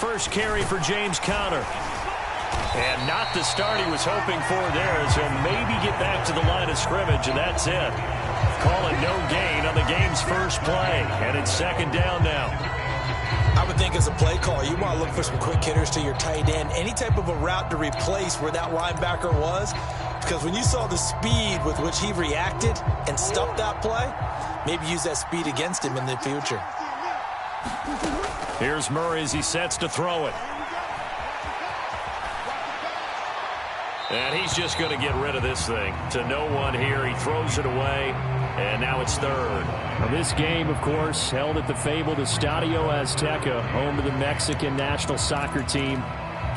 first carry for James Conner. And not the start he was hoping for there, as he'll maybe get back to the line of scrimmage, and that's it. Call it no gain on the game's first play, and it's second down now. I would think as a play call, you want to look for some quick hitters to your tight end, any type of a route to replace where that linebacker was, because when you saw the speed with which he reacted and stuffed that play, maybe use that speed against him in the future. Here's Murray as he sets to throw it. And he's just going to get rid of this thing. To no one here. He throws it away. And now it's third. Now this game, of course, held at the fabled Estadio Azteca, home to the Mexican national soccer team.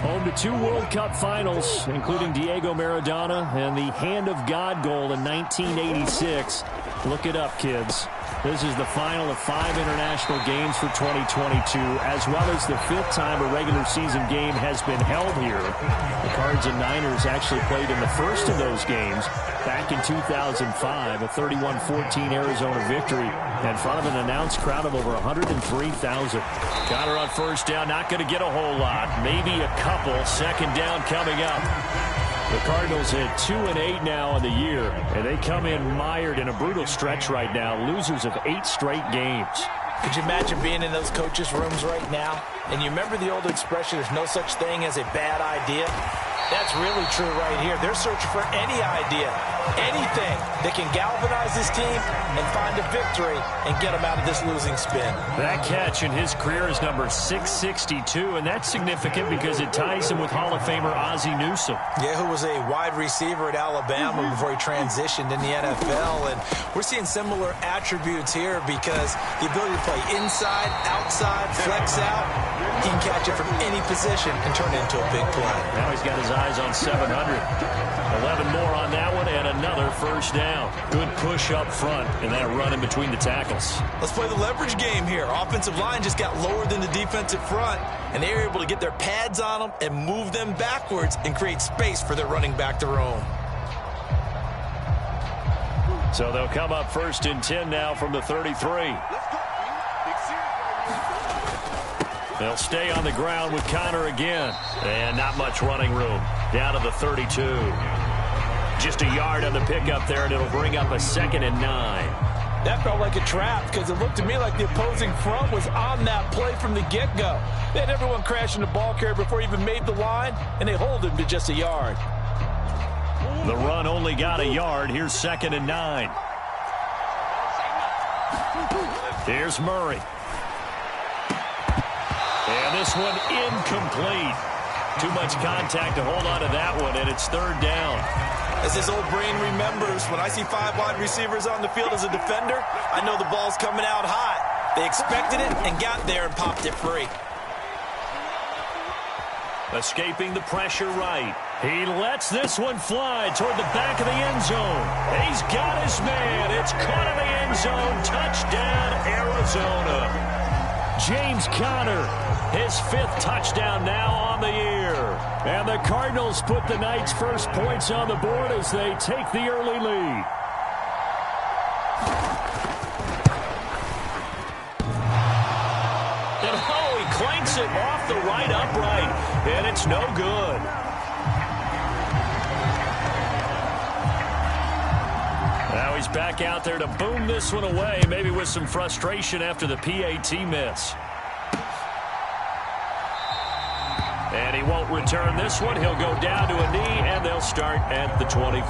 Home to 2 World Cup finals, including Diego Maradona and the Hand of God goal in 1986. Look it up, kids. This is the final of 5 international games for 2022, as well as the 5th time a regular season game has been held here. The Cards and Niners actually played in the first of those games back in 2005, a 31-14 Arizona victory in front of an announced crowd of over 103,000. Conner on first down, not going to get a whole lot, maybe a couple. Second down coming up. The Cardinals at 2-8 now on the year, and they come in mired in a brutal stretch right now, losers of 8 straight games. Could you imagine being in those coaches' rooms right now? And you remember the old expression, there's no such thing as a bad idea? That's really true right here. They're searching for any idea, anything that can galvanize this team and find a victory and get them out of this losing spin. That catch in his career is number 662, and that's significant because it ties him with Hall of Famer Ozzie Newsome. Yeah, who was a wide receiver at Alabama before he transitioned in the NFL. And we're seeing similar attributes here because the ability to play inside, outside, flex out, he can catch it from any position and turn it into a big play. Now he's got his eyes on 700. 11 more on that one and another first down. Good push up front and that run in between the tackles. Let's play the leverage game here. Offensive line just got lower than the defensive front, and they were able to get their pads on them and move them backwards and create space for their running back to roam. So they'll come up first and 10 now from the 33. They'll stay on the ground with Conner again. And not much running room. Down to the 32. Just a yard on the pickup there, and it'll bring up a 2nd and 9. That felt like a trap because it looked to me like the opposing front was on that play from the get-go. They had everyone crashing the ball carrier before he even made the line, and they hold him to just a yard. The run only got a yard. Here's 2nd and 9. Here's Murray. And this one incomplete. Too much contact to hold on to that one, and it's 3rd down. As his old brain remembers, when I see 5 wide receivers on the field as a defender, I know the ball's coming out hot. They expected it and got there and popped it free. Escaping the pressure right. He lets this one fly toward the back of the end zone. He's got his man. It's caught in the end zone. Touchdown, Arizona. James Conner, his 5th touchdown now on the year. And the Cardinals put the night's first points on the board as they take the early lead. And he clanks it off the right upright, and it's no good. Now he's back out there to boom this one away, maybe with some frustration after the PAT miss. And he won't return this one. He'll go down to a knee, and they'll start at the 25.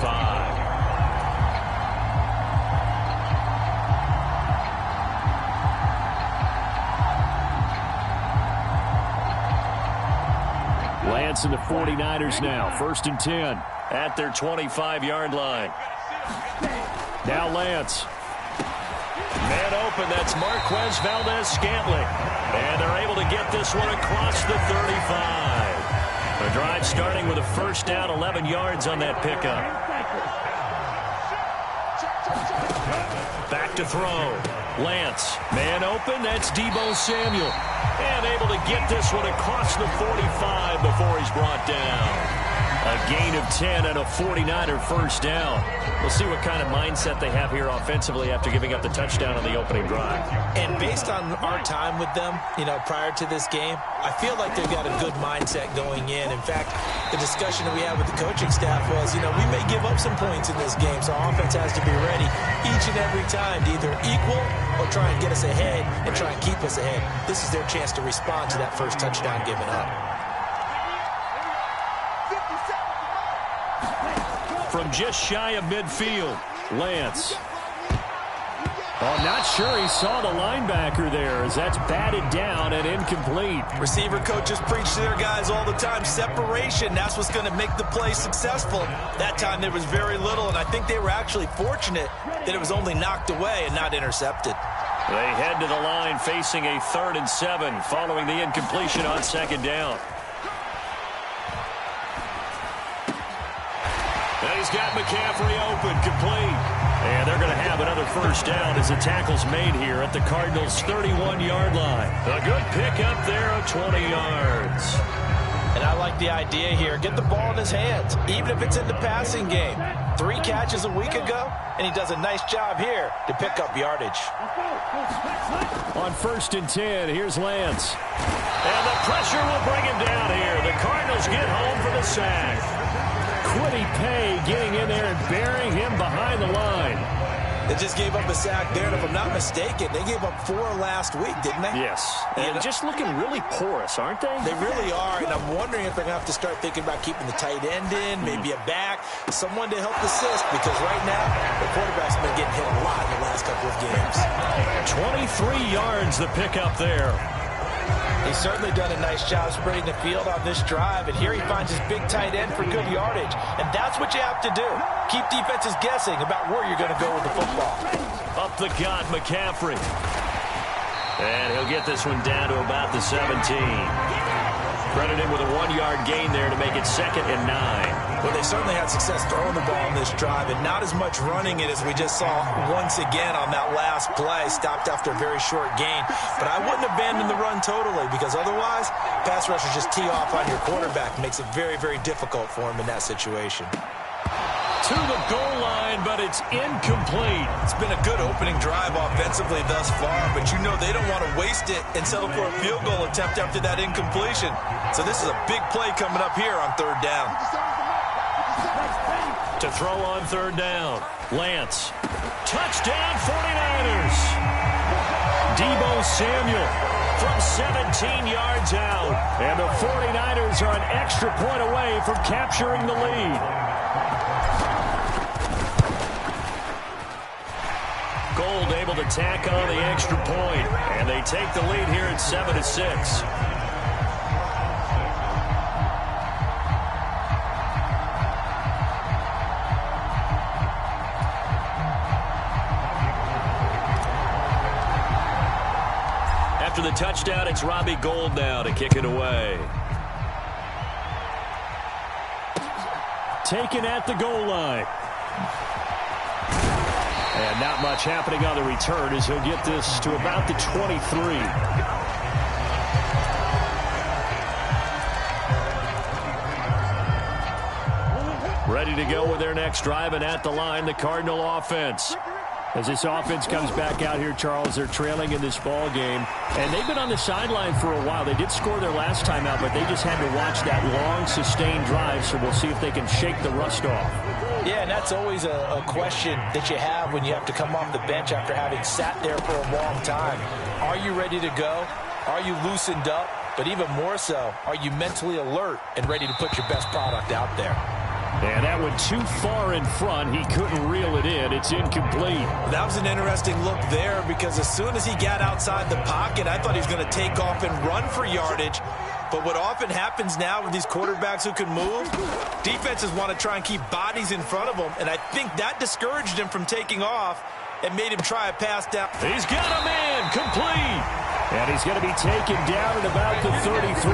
Lance and the 49ers now, 1st and 10 at their 25-yard line. Now Lance. Man open, that's Marquez Valdez-Scantling. And they're able to get this one across the 35. The drive starting with a first down, 11 yards on that pickup. Back to throw. Lance, man open, that's Deebo Samuel. And able to get this one across the 45 before he's brought down. A gain of 10 and a 49er first down. We'll see what kind of mindset they have here offensively after giving up the touchdown on the opening drive. And based on our time with them, prior to this game, I feel like they've got a good mindset going in. In fact, the discussion that we had with the coaching staff was, we may give up some points in this game, so our offense has to be ready each and every time to either equal or try and get us ahead and try and keep us ahead. This is their chance to respond to that first touchdown given up. From just shy of midfield, Lance. Oh, not sure he saw the linebacker there as that's batted down and incomplete. Receiver coaches preach to their guys all the time. Separation, that's what's going to make the play successful. That time there was very little, and I think they were actually fortunate that it was only knocked away and not intercepted. They head to the line facing a 3rd and 7 following the incompletion on 2nd down. He's got McCaffrey open, complete. And they're going to have another first down as the tackle's made here at the Cardinals' 31-yard line. A good pickup there of 20 yards. And I like the idea here. Get the ball in his hands, even if it's in the passing game. 3 catches a week ago, and he does a nice job here to pick up yardage. On 1st and 10, here's Lance. And the pressure will bring him down here. The Cardinals get home for the sack. Kwity Paye getting in there and burying him behind the line. They just gave up a sack there, and if I'm not mistaken, they gave up 4 last week, didn't they? Yes. And just looking really porous, aren't they? They really are, and I'm wondering if they're going to have to start thinking about keeping the tight end in, maybe a back, someone to help assist, because right now, the quarterback's been getting hit a lot in the last couple of games. 23 yards the pickup there. He's certainly done a nice job spreading the field on this drive, and here he finds his big tight end for good yardage. And that's what you have to do. Keep defenses guessing about where you're going to go with the football. Up the gut, McCaffrey. And he'll get this one down to about the 17. Credited with a 1-yard gain there to make it 2nd and 9. Well, they certainly had success throwing the ball on this drive, and not as much running it as we just saw once again on that last play. Stopped after a very short gain. But I wouldn't abandon the run totally, because otherwise, pass rushers just tee off on your quarterback. Makes it very, very difficult for him in that situation. To the goal line, but it's incomplete. It's been a good opening drive offensively thus far, but you know they don't want to waste it and settle for a field goal attempt after that incompletion. So this is a big play coming up here on 3rd down. To throw on 3rd down, Lance. Touchdown 49ers. Deebo Samuel from 17 yards out. And the 49ers are an extra point away from capturing the lead. Gold able to tack on the extra point, and they take the lead here at 7-6. After the touchdown, it's Robbie Gould now to kick it away. Taken at the goal line. And not much happening on the return as he'll get this to about the 23. Ready to go with their next drive, and at the line, the Cardinal offense. As this offense comes back out here, Charles, they're trailing in this ball game. And they've been on the sideline for a while. They did score their last time out, but they just had to watch that long, sustained drive, so we'll see if they can shake the rust off. Yeah, and that's always a question that you have when you have to come off the bench after having sat there for a long time. Are you ready to go? Are you loosened up? But even more so, are you mentally alert and ready to put your best product out there? And that went too far in front. He couldn't reel it in. It's incomplete. That was an interesting look there, because as soon as he got outside the pocket, I thought he was going to take off and run for yardage. But what often happens now with these quarterbacks who can move, defenses want to try and keep bodies in front of them, and I think that discouraged him from taking off and made him try a pass down. He's got a man, complete. And he's going to be taken down at about the 33.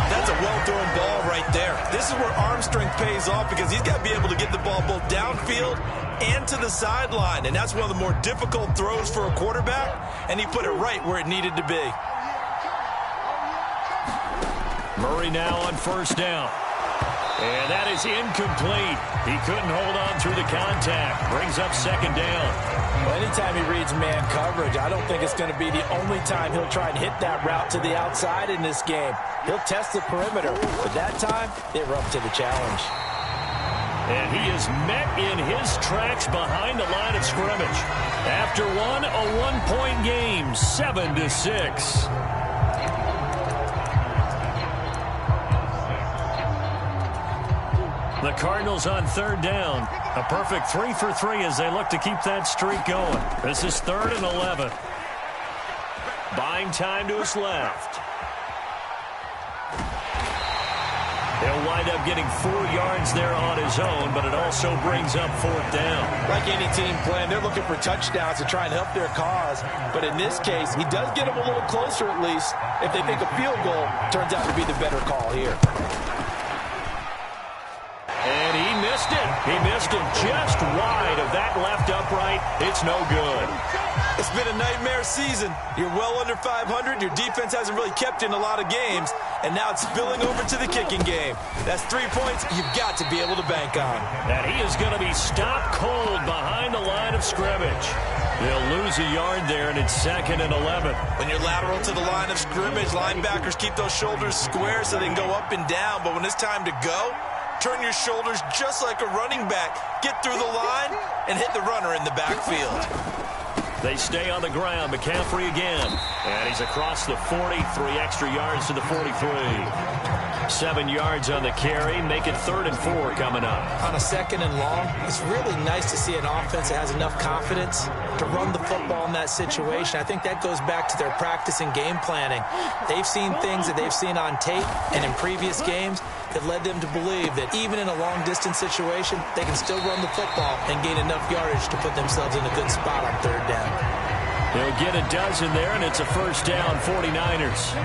That's a well-thrown ball right there. This is where arm strength pays off, because he's got to be able to get the ball both downfield and to the sideline, and that's one of the more difficult throws for a quarterback, and he put it right where it needed to be. Murray now on 1st down. And that is incomplete. He couldn't hold on through the contact. Brings up second down. Well, anytime he reads man coverage, I don't think it's going to be the only time he'll try and hit that route to the outside in this game. He'll test the perimeter, but that time, they were up to the challenge. And he is met in his tracks behind the line of scrimmage. After one, a one-point game, 7-6. The Cardinals on third down. A perfect 3 for 3 as they look to keep that streak going. This is 3rd and 11. Buying time to his left. He'll wind up getting 4 yards there on his own, but it also brings up 4th down. Like any team playing, they're looking for touchdowns to try and help their cause. But in this case, he does get them a little closer at least. If they think a field goal turns out to be the better call here. And he missed it. He missed it just wide of that left upright. It's no good. It's been a nightmare season. You're well under 500. Your defense hasn't really kept in a lot of games. And now it's spilling over to the kicking game. That's 3 points you've got to be able to bank on. And he is going to be stopped cold behind the line of scrimmage. They'll lose a yard there, and it's 2nd and 11. When you're lateral to the line of scrimmage, linebackers keep those shoulders square so they can go up and down. But when it's time to go, turn your shoulders just like a running back. Get through the line and hit the runner in the backfield. They stay on the ground. McCaffrey again. And he's across the 40. 3 extra yards to the 43. 7 yards on the carry. Make it 3rd and 4 coming up. On a 2nd and long, it's really nice to see an offense that has enough confidence to run the football in that situation. I think that goes back to their practice and game planning. They've seen things that they've seen on tape and in previous games that led them to believe that even in a long-distance situation, they can still run the football and gain enough yardage to put themselves in a good spot on 3rd down. They'll get a dozen there, and it's a 1st down, 49ers.